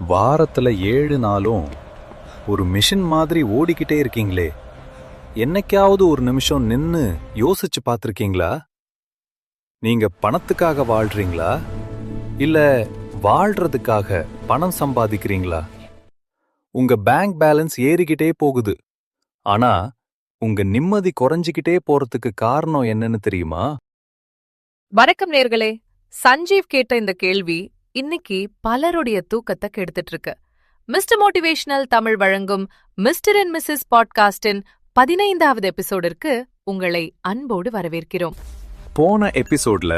வாரத்துல 7 நாளும் ஒரு மிஷின் மாதிரி ஓடிக்கிட்டே இருக்கீங்களே, என்னைக்காவது ஒரு நிமிஷம் நின்னு யோசிச்சு பார்த்திருக்கீங்களா? நீங்க பணத்துக்காக வாழ்றீங்களா, இல்ல வாழ்றதுக்காக பணம் சம்பாதிக்கிறீங்களா? உங்க பேங்க் பேலன்ஸ் ஏறிக்கிட்டே போகுது, ஆனா உங்க நிம்மதி குறைஞ்சிக்கிட்டே போறதுக்கு காரணம் என்னன்னு தெரியுமா? வணக்கம் நேர்களே. சஞ்சீவ் கேட்ட இந்த கேள்வி இன்னைக்கு பலருடைய தூக்கத்தை கெடுத்துட்டு இருக்கு. மிஸ்டர் மோட்டிவேஷனல் தமிழ் வழங்கும் மிஸ்டர் அண்ட் மிஸ்ஸஸ் பாட்காஸ்டின் 15வது எபிசோடிற்கு உங்களை அன்போடு வரவேற்கிறோம். போன எபிசோட்ல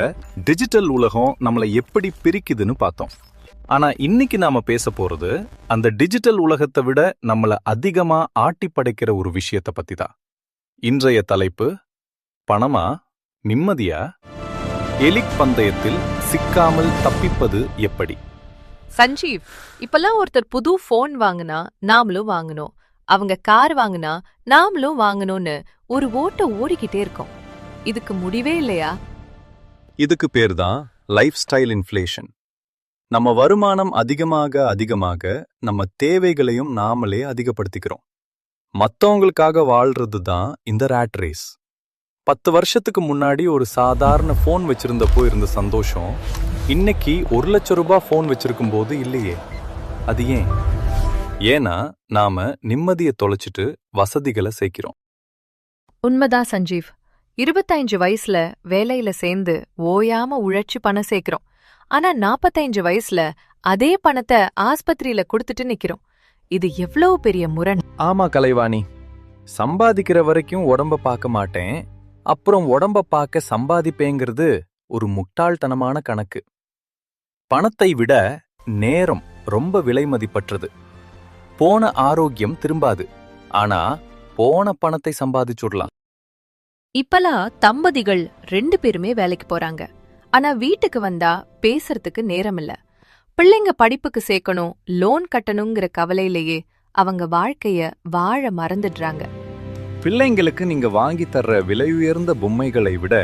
டிஜிட்டல் உலகம் நம்மளை எப்படி பிரிக்குதுன்னு பார்த்தோம். ஆனா இன்னைக்கு நாம பேச போறது அந்த டிஜிட்டல் உலகத்தை விட நம்மள அதிகமா ஆட்டி படைக்கிற ஒரு விஷயத்தை பத்தி தான். இன்றைய தலைப்பு, பணமா நிம்மதியா? எலிக் பந்தயத்தில் சிக்காமல் தப்பிப்பது எப்படி? சஞ்சீவ், இப்பெல்லாம் ஒருத்தர் புது போன் வாங்கினா நாமளும் வாங்கணும், அவங்க கார் வாங்கினா நாமளும் வாங்கணும்னு ஒரு ஓட்ட ஓடிக்கிட்டே இருக்கோம். இதுக்கு முடிவே இல்லையா? இதுக்கு பேர் தான் லைஃப் ஸ்டைல் இன்ஃப்ளேஷன். நம்ம வருமானம் அதிகமாக அதிகமாக நம்ம தேவைகளையும் நாமளே அதிகப்படுத்திக்கிறோம். மத்தவங்களுக்காக வாழ்றது தான் இந்த ரேட் ரேஸ். 10 வருஷத்துக்கு முன்னாடி ஒரு சாதாரண போன் வச்சிருந்தப்போ இருந்த சந்தோஷம் இன்னைக்கு 1 லட்சம் ரூபாய் போன் வச்சிருக்கும் போது இல்லையே. அது ஏன்? ஏன்னா நாம நிம்மதியை தொலைச்சிட்டு வசதிகளை சேர்க்கிறோம். உண்மைதான் சஞ்சீவ். 25 வயசுல வேலையில சேர்ந்து ஓயாம உழைச்சு பணம் சேர்க்கிறோம். ஆனா 45 வயசுல அதே பணத்தை ஆஸ்பத்திரியில கொடுத்துட்டு நிக்கிறோம். இது எவ்வளவு பெரிய முரண்! ஆமா கலைவாணி, சம்பாதிக்கிற வரைக்கும் உடம்ப பார்க்க மாட்டேன், அப்புறம் உடம்ப பார்க்க சம்பாதிப்பேங்கிறது ஒரு முட்டாள்தனமான கணக்கு. பணத்தை விட நேரம் ரொம்ப விலை மதிப்பற்றது. போன ஆரோக்கியம் திரும்பாது, ஆனா போன பணத்தை சம்பாதிச்சுடலாம். இப்பலாம் தம்பதிகள் 2 பேருமே வேலைக்கு போறாங்க. ஆனா வீட்டுக்கு வந்தா பேசுறதுக்கு நேரம் இல்ல. பிள்ளைங்க படிப்புக்கு சேர்க்கணும், லோன் கட்டணுங்கிற கவலையிலேயே அவங்க வாழ்க்கைய வாழ மறந்துடுறாங்க. பிள்ளைங்களுக்கு நீங்க வாங்கி தர்ற விலை உயர்ந்த பொம்மைகளை விட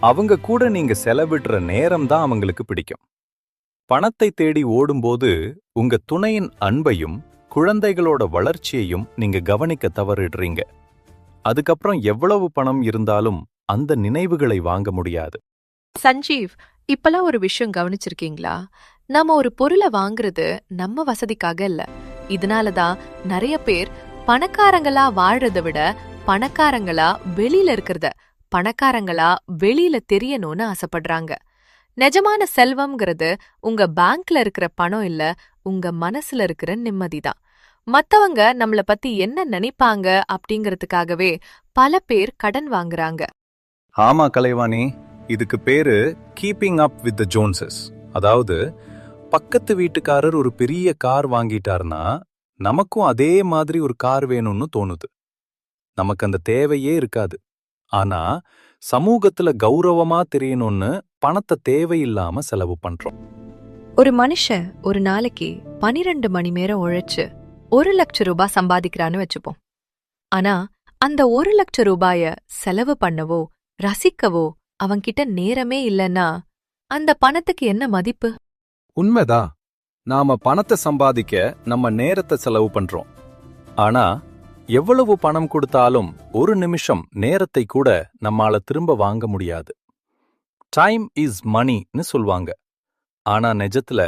அவங்க கூட நீங்க செலவிடுற நேரம் தான் அவங்களுக்கு பிடிக்கும். பணத்தை தேடி ஓடும்போது உங்க துணையின் அன்பையும் குழந்தைகளோட வளர்ச்சியையும் நீங்க கவனிக்க தவறிடுறீங்க. அதுக்கப்புறம் எவ்வளவு பணம் இருந்தாலும் அந்த நினைவுகளை வாங்க முடியாது. சஞ்சீவ், இப்பெல்லாம் ஒரு விஷயம் கவனிச்சிருக்கீங்களா? நம்ம ஒரு பொருளை வாங்குறது நம்ம வசதிக்காக இல்ல. இதனாலதான் நிறைய பேர் பணக்காரங்களா வாழ்றதை விட பணக்காரங்களா வெளியில இருக்கிறத பணக்காரங்களா வெளியில தெரியணும்னு ஆசைப்படுறாங்க. நிஜமான செல்வம்ங்கிறது உங்க பேங்க்ல இருக்கிற பணம் இல்ல, உங்க மனசுல இருக்கிற நிம்மதிதான். மத்தவங்க நம்மள பத்தி என்ன நினைப்பாங்க அப்படிங்கறதுக்காகவே பல பேர் கடன் வாங்குறாங்க. ஆமா கலைவாணி, இதுக்கு பேரு கீப்பிங் அப் வித் த ஜோன்சஸ். அதாவது பக்கத்து வீட்டுக்காரர் ஒரு பெரிய கார் வாங்கிட்டாருன்னா நமக்கும் அதே மாதிரி ஒரு கார் வேணும்னு தோணுது. நமக்கு அந்த தேவையே இருக்காது. ஆனா சமூகத்துல கௌரவமா தெரியணும்னு பணத்தை தேவையில்லாம செலவு பண்றோம். ஒரு மனுஷன் ஒரு நாளைக்கு 12 மணி நேரம் உழைச்சு 1 லட்சம் ரூபாய் சம்பாதிக்கிறான்னு வச்சுப்போம். ஆனா அந்த 1 லட்சம் ரூபாய செலவு பண்ணவோ ரசிக்கவோ அவன்கிட்ட நேரமே இல்லைன்னா அந்த பணத்துக்கு என்ன மதிப்பு? உண்மைதான், நாம பணத்தை சம்பாதிக்க நம்ம நேரத்தை செலவு பண்றோம். ஆனா எவ்வளவு பணம் கொடுத்தாலும் ஒரு நிமிஷம் நேரத்தை கூட நம்மால திரும்ப வாங்க முடியாது. டைம் இஸ் மணின்னு சொல்வாங்க. ஆனா நிஜத்துல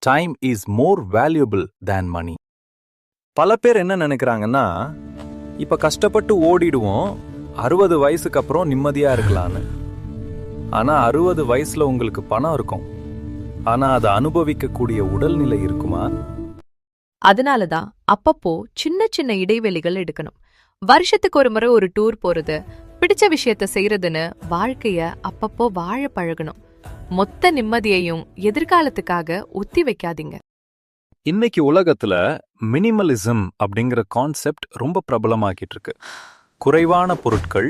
டைம் இஸ் மோர் வேல்யூபிள் தேன் மணி. பல பேர் என்ன நினைக்கிறாங்கன்னா, இப்ப கஷ்டப்பட்டு ஓடிடுவோம், 60 வயசுக்கு அப்புறம் நிம்மதியா இருக்கலான்னு. ஆனா 60 வயசுல உங்களுக்கு பணம் இருக்கும், ஆனா அதை அனுபவிக்க கூடிய உடல்நிலை இருக்குமா? அதனாலதான் அப்பப்போ சின்ன சின்ன இடைவெளிகள் எடுக்கணும். வருஷத்துக்கு ஒரு முறை ஒரு டூர் போறது, பிடிச்ச விஷயத்த செய்யறதுன்னு வாழ்க்கைய அப்பப்போ வாழ பழகணும். மொத்த நிம்மதியையும் எதிர்காலத்துக்காக ஒத்தி வைக்காதீங்க. இன்னைக்கு உலகத்துல மினிமலிசம் அப்படிங்கிற கான்செப்ட் ரொம்ப பிரபலமாக்கிட்டு இருக்கு. குறைவான பொருட்கள்,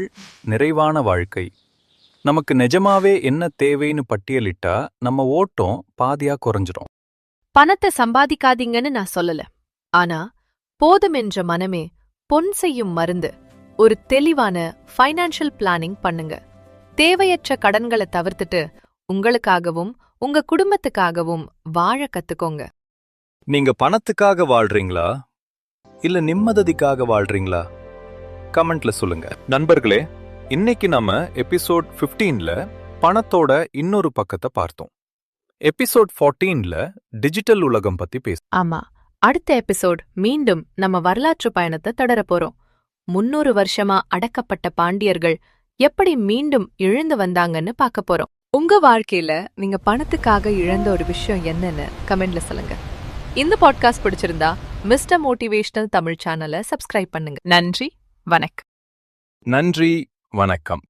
நிறைவான வாழ்க்கை. நமக்கு நிஜமாவே என்ன தேவைன்னு பட்டியலிட்டா நம்ம ஓட்டம் பாதியா குறைஞ்சிடும். பணத்தை சம்பாதிக்காதீங்கன்னு நான் சொல்லல. ஆனா போதும் என்ற மனமே பொன் செய்யும் மருந்து. ஒரு தெளிவான ஃபைனான்ஷியல் பிளானிங் பண்ணுங்க. தேவையற்ற கடன்களை தவிர்த்துட்டு உங்களுக்காகவும் உங்க குடும்பத்துக்காகவும் வாழ கத்துக்கோங்க. நீங்க பணத்துக்காக வாழ்றீங்களா இல்ல நிம்மதிக்காக வாழ்றீங்களா? கமெண்ட்ல சொல்லுங்க. நண்பர்களே, இன்னைக்கு நம்ம எபிசோட் 15ல பணத்தோட இன்னொரு பக்கத்தை பார்த்தோம். எபிசோட் 14ல டிஜிட்டல் உலகம் பத்தி பேச ஆமா, அடுத்த எபிசோட் மீண்டும் நம்ம வரலாற்று பயணத்தை தொடர போறோம். 300 வருஷமா அடக்கப்பட்ட பாண்டியர்கள் எப்படி மீண்டும் எழுந்து வந்தாங்கன்னு பார்க்க போறோம். உங்க வாழ்க்கையில நீங்க பணத்துக்காக இழந்த ஒரு விஷயம் என்னன்னு கமெண்ட்ல சொல்லுங்க. இந்த பாட்காஸ்ட் பிடிச்சிருந்தா மிஸ்டர் மோட்டிவேஷனல் தமிழ் சேனலை சப்ஸ்கிரைப் பண்ணுங்க. நன்றி, வணக்கம். நன்றி, வணக்கம்.